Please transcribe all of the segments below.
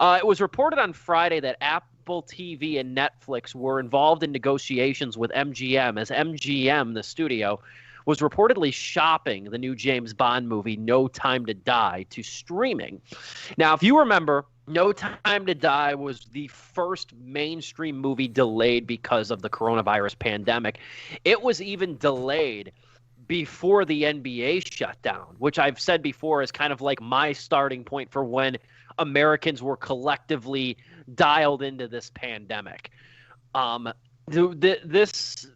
It was reported on Friday that Apple TV and Netflix were involved in negotiations with MGM, as MGM, the studio, was reportedly shopping the new James Bond movie No Time to Die to streaming. Now, if you remember, No Time to Die was the first mainstream movie delayed because of the coronavirus pandemic. It was even delayed before the NBA shutdown, which I've said before is kind of like my starting point for when Americans were collectively dialed into this pandemic. Um, this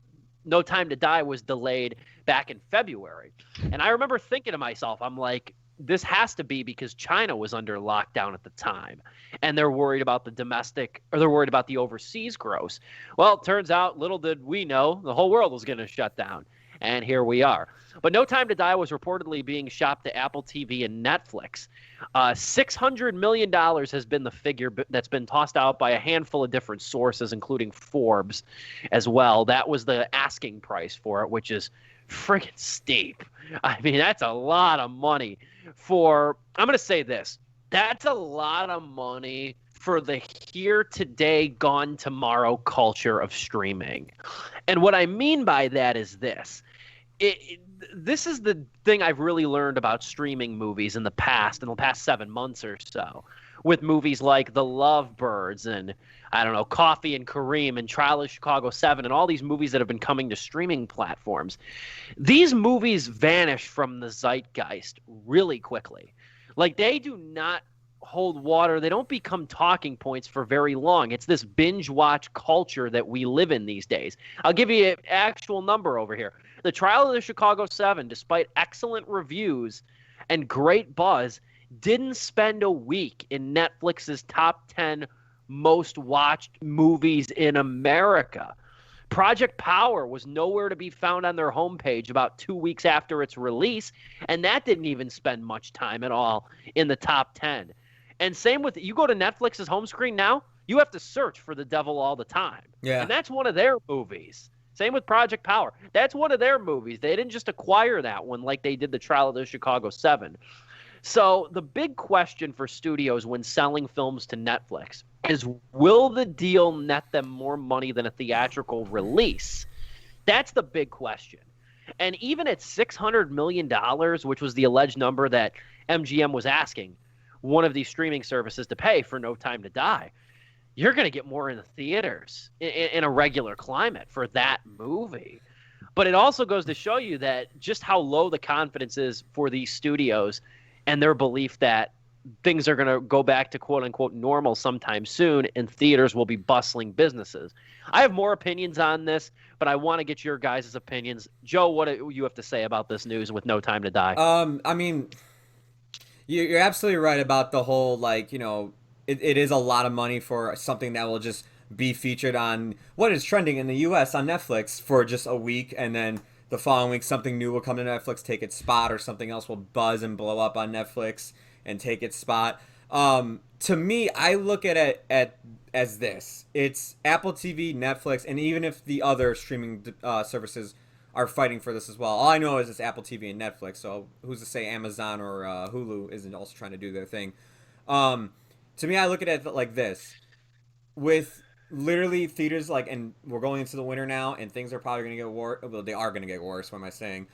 No Time to Die was delayed back in February. And I remember thinking to myself, I'm like, this has to be because China was under lockdown at the time and they're worried about the domestic, or they're worried about the overseas gross. Well, it turns out, little did we know, the whole world was going to shut down. And here we are. But No Time to Die was reportedly being shopped to Apple TV and Netflix. $600 million has been the figure that's been tossed out by a handful of different sources, including Forbes as well. That was the asking price for it, which is friggin' steep. I mean, that's a lot of money for, I'm going to say this, that's a lot of money for the here today, gone tomorrow culture of streaming. And what I mean by that is this. This is the thing I've really learned about streaming movies in the past 7 months or so, with movies like The Lovebirds and, I don't know, Coffee and Kareem and Trial of Chicago 7 and all these movies that have been coming to streaming platforms. These movies vanish from the zeitgeist really quickly. Like, they do not hold water. They don't become talking points for very long. It's this binge watch culture that we live in these days. I'll give you an actual number over here. The Trial of the Chicago 7, despite excellent reviews and great buzz, didn't spend a week in Netflix's top 10 most watched movies in America. Project Power was nowhere to be found on their homepage about 2 weeks after its release, and that didn't even spend much time at all in the top 10. And same with, you go to Netflix's home screen now, you have to search for The Devil All the Time. Yeah. And that's one of their movies. Same with Project Power. That's one of their movies. They didn't just acquire that one like they did the Trial of the Chicago 7. So the big question for studios when selling films to Netflix is, will the deal net them more money than a theatrical release? That's the big question. And even at $600 million, which was the alleged number that MGM was asking one of these streaming services to pay for No Time to Die, you're going to get more in the theaters in a regular climate for that movie. But it also goes to show you that just how low the confidence is for these studios and their belief that things are going to go back to quote unquote normal sometime soon and theaters will be bustling businesses. I have more opinions on this, but I want to get your guys' opinions. Joe, what do you have to say about this news with No Time to Die? I mean, you're absolutely right about the whole, like, you know, it is a lot of money for something that will just be featured on what is trending in the U.S. on Netflix for just a week, and then the following week something new will come to Netflix, take its spot, or something else will buzz and blow up on Netflix and take its spot. To me, I look at it as this. It's Apple TV, Netflix, and even if the other streaming services are fighting for this as well. All I know is it's Apple TV and Netflix, so who's to say Amazon or Hulu isn't also trying to do their thing. To me, I look at it like this. With literally theaters, like, and we're going into the winter now, and things are probably going to get worse. Well, they are going to get worse, what am I saying?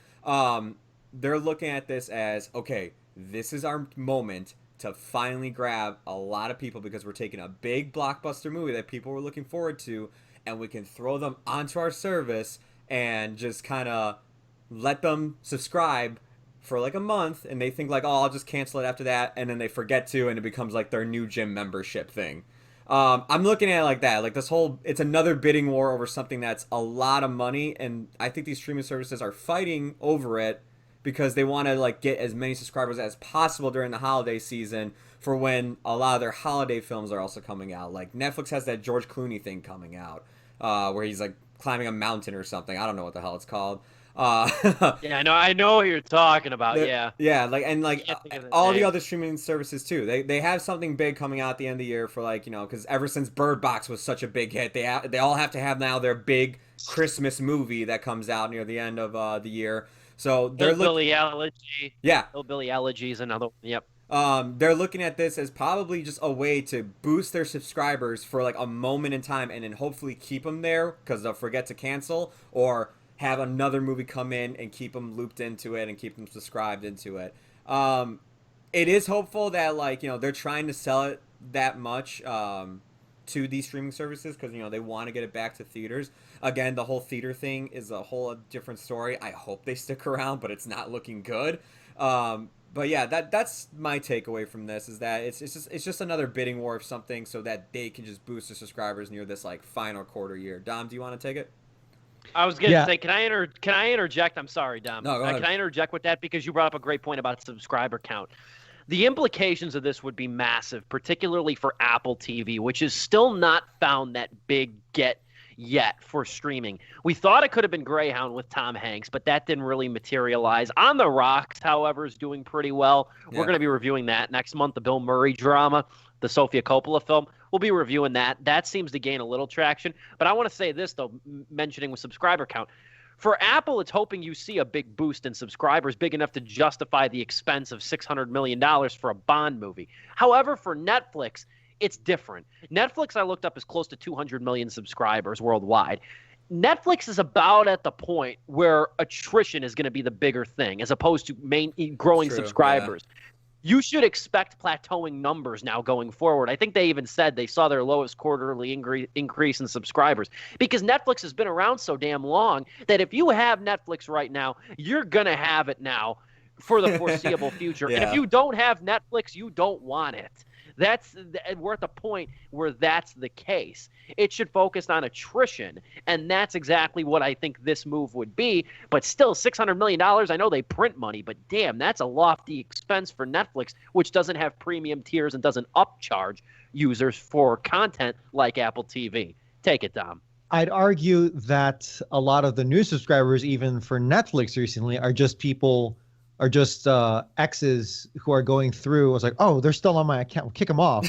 They're looking at this as, okay, this is our moment to finally grab a lot of people because we're taking a big blockbuster movie that people were looking forward to, and we can throw them onto our service and just kind of let them subscribe for like a month, and they think like, oh, I'll just cancel it after that, and then they forget to, and it becomes like their new gym membership thing. I'm looking at it like that. Like, this whole, it's another bidding war over something that's a lot of money, and I think these streaming services are fighting over it because they want to like get as many subscribers as possible during the holiday season for when a lot of their holiday films are also coming out. Like, Netflix has that George Clooney thing coming out, where he's like climbing a mountain or something. I don't know what the hell it's called. Yeah, I know what you're talking about. Yeah, like, and like all the other streaming services too. They have something big coming out at the end of the year for, like, you know, because ever since Bird Box was such a big hit, they all have to have now their big Christmas movie that comes out near the end of the year. So they're Billy Elegy. Yeah, Billy Elegy is another. Yep. They're looking at this as probably just a way to boost their subscribers for like a moment in time, and then hopefully keep them there because they'll forget to cancel, or have another movie come in and keep them looped into it and keep them subscribed into it. It is hopeful that, like, they're trying to sell it that much to these streaming services because they want to get it back to theaters. Again, the whole theater thing is a whole different story. I hope they stick around, but it's not looking good. But yeah, that's my takeaway from this, is that it's just another bidding war of something so that they can just boost their subscribers near this like final quarter year. Dom, do you want to take it? I was going to say, can I interject? I'm sorry, Dom. No, go ahead. Can I interject with that? Because you brought up a great point about subscriber count. The implications of this would be massive, particularly for Apple TV, which has still not found that big get yet for streaming. We thought it could have been Greyhound with Tom Hanks, but that didn't really materialize. On the Rocks, however, is doing pretty well. Yeah. We're going to be reviewing that next month, the Bill Murray drama, the Sofia Coppola film. We'll be reviewing that. That seems to gain a little traction. But I want to say this, though, mentioning with subscriber count. For Apple, it's hoping you see a big boost in subscribers, big enough to justify the expense of $600 million for a Bond movie. However, for Netflix, it's different. Netflix, I looked up, is close to 200 million subscribers worldwide. Netflix is about at the point where attrition is going to be the bigger thing, as opposed to growing subscribers. Yeah. You should expect plateauing numbers now going forward. I think they even said they saw their lowest quarterly increase in subscribers because Netflix has been around so damn long that if you have Netflix right now, you're going to have it now for the foreseeable future. Yeah. And if you don't have Netflix, you don't want it. We're at the point where that's the case. It should focus on attrition, and that's exactly what I think this move would be. But still, $600 million, I know they print money, but damn, that's a lofty expense for Netflix, which doesn't have premium tiers and doesn't upcharge users for content like Apple TV. Take it, Dom. I'd argue that a lot of the new subscribers, even for Netflix recently, are just exes who are going through. I was like, oh, they're still on my account. We'll kick them off.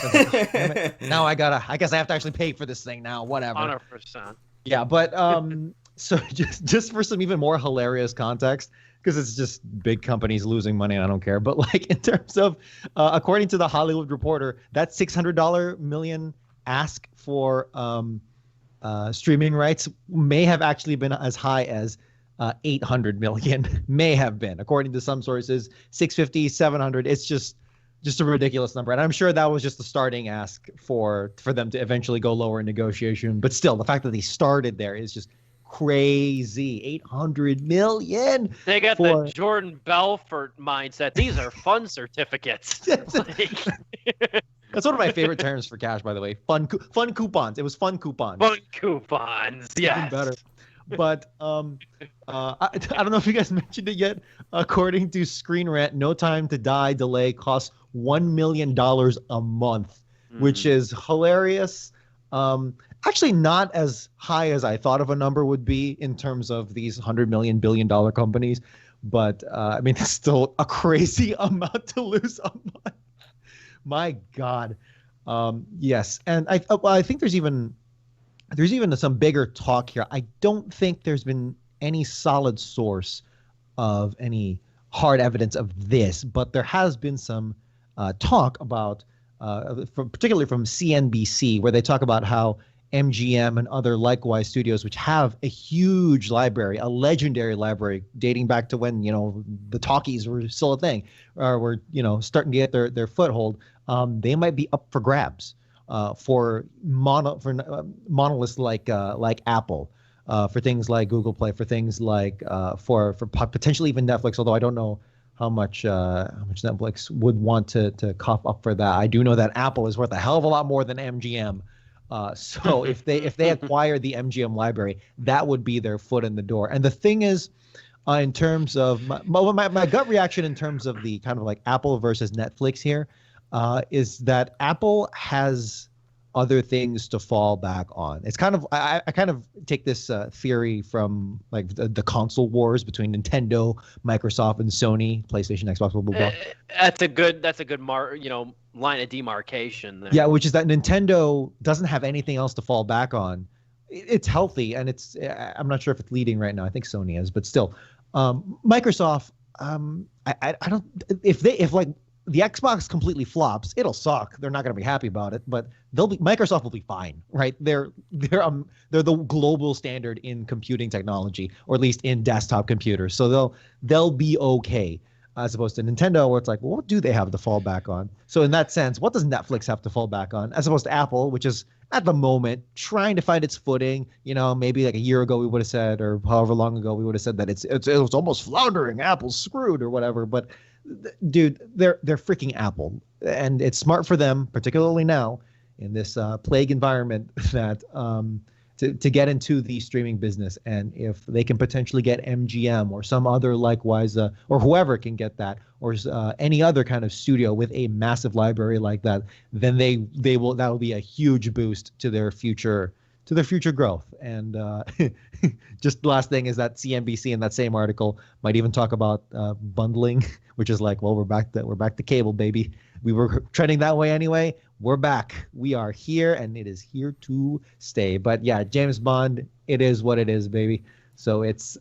Now I guess I have to actually pay for this thing now. Whatever. 100%. Yeah, but so just for some even more hilarious context, because it's just big companies losing money and I don't care. But like in terms of, according to the Hollywood Reporter, that $600 million ask for streaming rights may have actually been as high as 800 million, may have been, according to some sources. 650, 700. It's just a ridiculous number, and I'm sure that was just the starting ask for them to eventually go lower in negotiation. But still, the fact that they started there is just crazy. 800 million. They got the Jordan Belfort mindset. These are fun certificates. That's one of my favorite terms for cash, by the way. Fun coupons. It was fun coupons. Fun coupons. Yes. Even better. But I don't know if you guys mentioned it yet. According to Screen Rant, No Time to Die delay costs $1 million a month, which is hilarious. Actually, not as high as I thought of a number would be in terms of these $100 million, billion-dollar companies. But I mean, it's still a crazy amount to lose a month. My God. Yes, and I think there's even some bigger talk here. I don't think there's been any solid source of any hard evidence of this, but there has been some talk about, particularly from CNBC, where they talk about how MGM and other likewise studios, which have a huge library, a legendary library dating back to when the talkies were still a thing, or were starting to get their foothold, they might be up for grabs. For monoliths like Apple, for things like Google Play, for things like for potentially even Netflix. Although I don't know how much Netflix would want to cough up for that. I do know that Apple is worth a hell of a lot more than MGM. So if they acquire the MGM library, that would be their foot in the door. And the thing is, in terms of my gut reaction in terms of the kind of like Apple versus Netflix here. Is that Apple has other things to fall back on. It's kind of I kind of take this theory from like the console wars between Nintendo, Microsoft, and Sony, PlayStation, Xbox, blah blah blah. That's a good line of demarcation there. Yeah, which is that Nintendo doesn't have anything else to fall back on. It's healthy, and I'm not sure if it's leading right now. I think Sony is, but still, Microsoft. I don't if the Xbox completely flops, it'll suck. They're not going to be happy about it, but Microsoft will be fine, right? They're the global standard in computing technology, or at least in desktop computers. So they'll be okay, as opposed to Nintendo, where it's like, well, what do they have to fall back on? So in that sense, what does Netflix have to fall back on, as opposed to Apple, which is at the moment trying to find its footing? Maybe like a year ago we would have said, or however long ago we would have said that it was almost floundering, Apple's screwed or whatever. But dude, they're freaking Apple, and it's smart for them, particularly now in this plague environment, that to get into the streaming business. And if they can potentially get MGM or some other likewise, or whoever can get that, or any other kind of studio with a massive library like that, then that'll be a huge boost to their future growth. And just the last thing is that CNBC in that same article might even talk about bundling, which is like, well, we're back to cable, baby. We were trending that way anyway. We're back. We are here, and it is here to stay. But yeah, James Bond, it is what it is, baby. So it's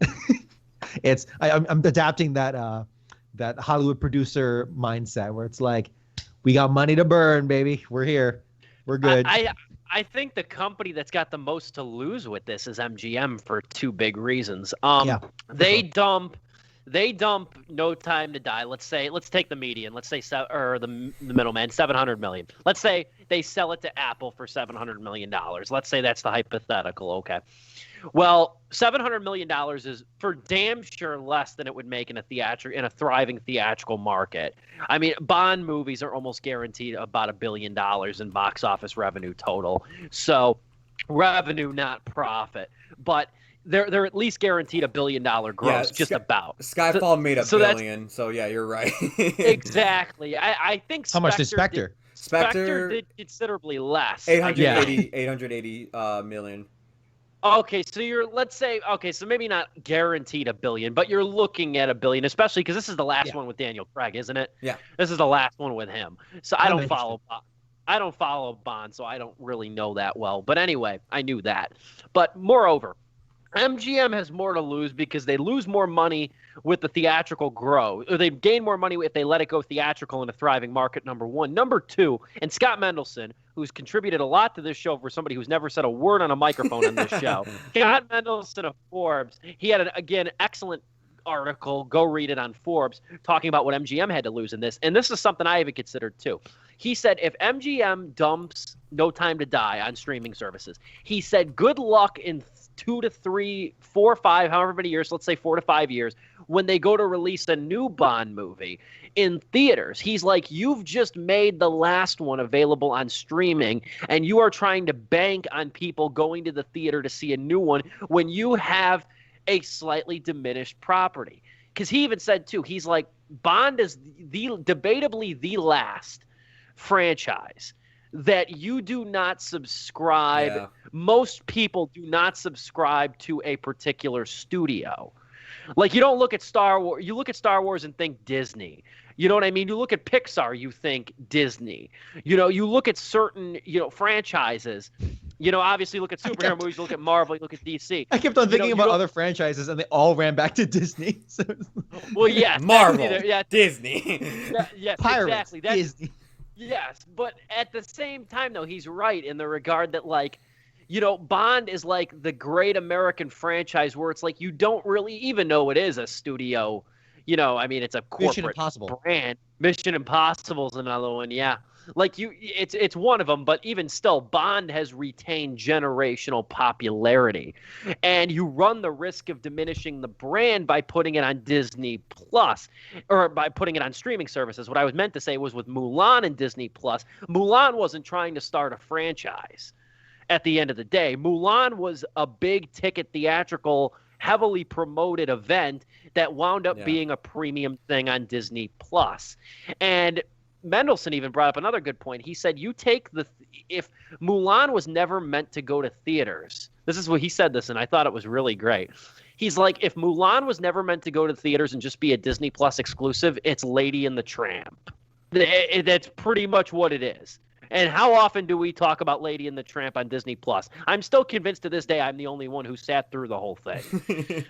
I'm adapting that Hollywood producer mindset, where it's like, we got money to burn, baby. We're here. We're good. I think the company that's got the most to lose with this is MGM for two big reasons. They dump No Time to Die. Let's take the median. Let's say the middleman, $700 million. Let's say they sell it to Apple for $700 million. Let's say that's the hypothetical. Okay. Well, $700 million is for damn sure less than it would make in a thriving theatrical market. I mean, Bond movies are almost guaranteed about $1 billion in box office revenue total. So revenue, not profit. But they're at least guaranteed $1 billion gross, about. Skyfall made $1 billion, so yeah, you're right. Exactly. I think How much did Spectre? Spectre did considerably less. 880 million. Okay, so maybe not guaranteed $1 billion, but you're looking at $1 billion, especially because this is the last one with Daniel Craig, isn't it? Yeah. This is the last one with him. So I don't follow Bond, so I don't really know that well. But anyway, I knew that. But moreover, MGM has more to lose because they lose more money with the theatrical grow, or they gain more money if they let it go theatrical in a thriving market, number one. Number two, and Scott Mendelson, who's contributed a lot to this show for somebody who's never said a word on a microphone on this show. Scott Mendelson of Forbes, he had an excellent article, go read it on Forbes, talking about what MGM had to lose in this. And this is something I even considered too. He said if MGM dumps No Time to Die on streaming services, he said good luck in 2 to 3, 4, 5, however many years, let's say 4 to 5 years, when they go to release a new Bond movie in theaters. He's like, you've just made the last one available on streaming, and you are trying to bank on people going to the theater to see a new one when you have a slightly diminished property. Because he even said, too, he's like, Bond is debatably the last franchise that you do not subscribe. Yeah. Most people do not subscribe to a particular studio. Like, you don't look at Star Wars. You look at Star Wars and think Disney. You know what I mean? You look at Pixar, you think Disney. You look at certain, franchises. Obviously you look at superhero movies, you look at Marvel, you look at DC. I kept on thinking about other franchises, and they all ran back to Disney. Well, yes. Marvel, Disney. Yes, Pirates, exactly. Disney. Yes, but at the same time, though, he's right in the regard that, Bond is like the great American franchise where it's like you don't really even know it is a studio. It's a corporate brand. Mission Impossible is another one, yeah. It's one of them, but even still, Bond has retained generational popularity, and you run the risk of diminishing the brand by putting it on Disney Plus, or by putting it on streaming services. What I was meant to say was with Mulan and Disney Plus, Mulan wasn't trying to start a franchise. At the end of the day, Mulan was a big ticket theatrical, heavily promoted event that wound up being a premium thing on Disney Plus, and Mendelson even brought up another good point. He said, if Mulan was never meant to go to theaters, this is what he said this, and I thought it was really great. He's like, if Mulan was never meant to go to theaters and just be a Disney Plus exclusive, it's Lady and the Tramp. That's pretty much what it is. And how often do we talk about Lady and the Tramp on Disney Plus? I'm still convinced to this day I'm the only one who sat through the whole thing.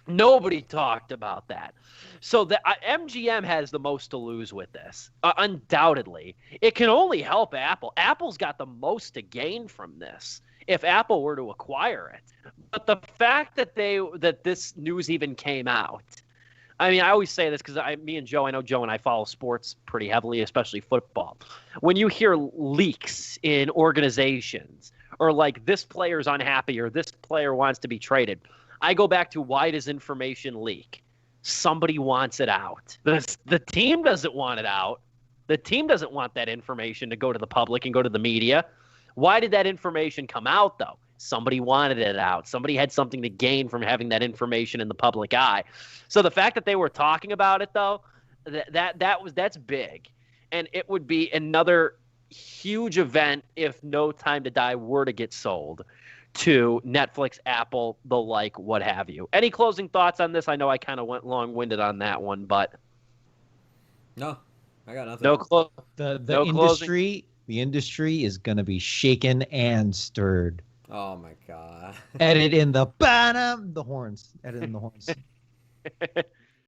Nobody talked about that. So the MGM has the most to lose with this, undoubtedly. It can only help Apple. Apple's got the most to gain from this if Apple were to acquire it. But the fact that this news even came out, I mean, I always say this because I know Joe and I follow sports pretty heavily, especially football. When you hear leaks in organizations or like this player's unhappy or this player wants to be traded, I go back to why does information leak? Somebody wants it out. The team doesn't want it out. The team doesn't want that information to go to the public and go to the media. Why did that information come out, though? Somebody wanted it out. Somebody had something to gain from having that information in the public eye. So the fact that they were talking about it, though, that's big. And it would be another huge event if No Time to Die were to get sold to Netflix, Apple, the like, what have you. Any closing thoughts on this? I know I kind of went long-winded on that one, but no, I got nothing. The industry, the industry is gonna be shaken and stirred. Oh my god! Edit in the bottom, the horns. Edit in the horns.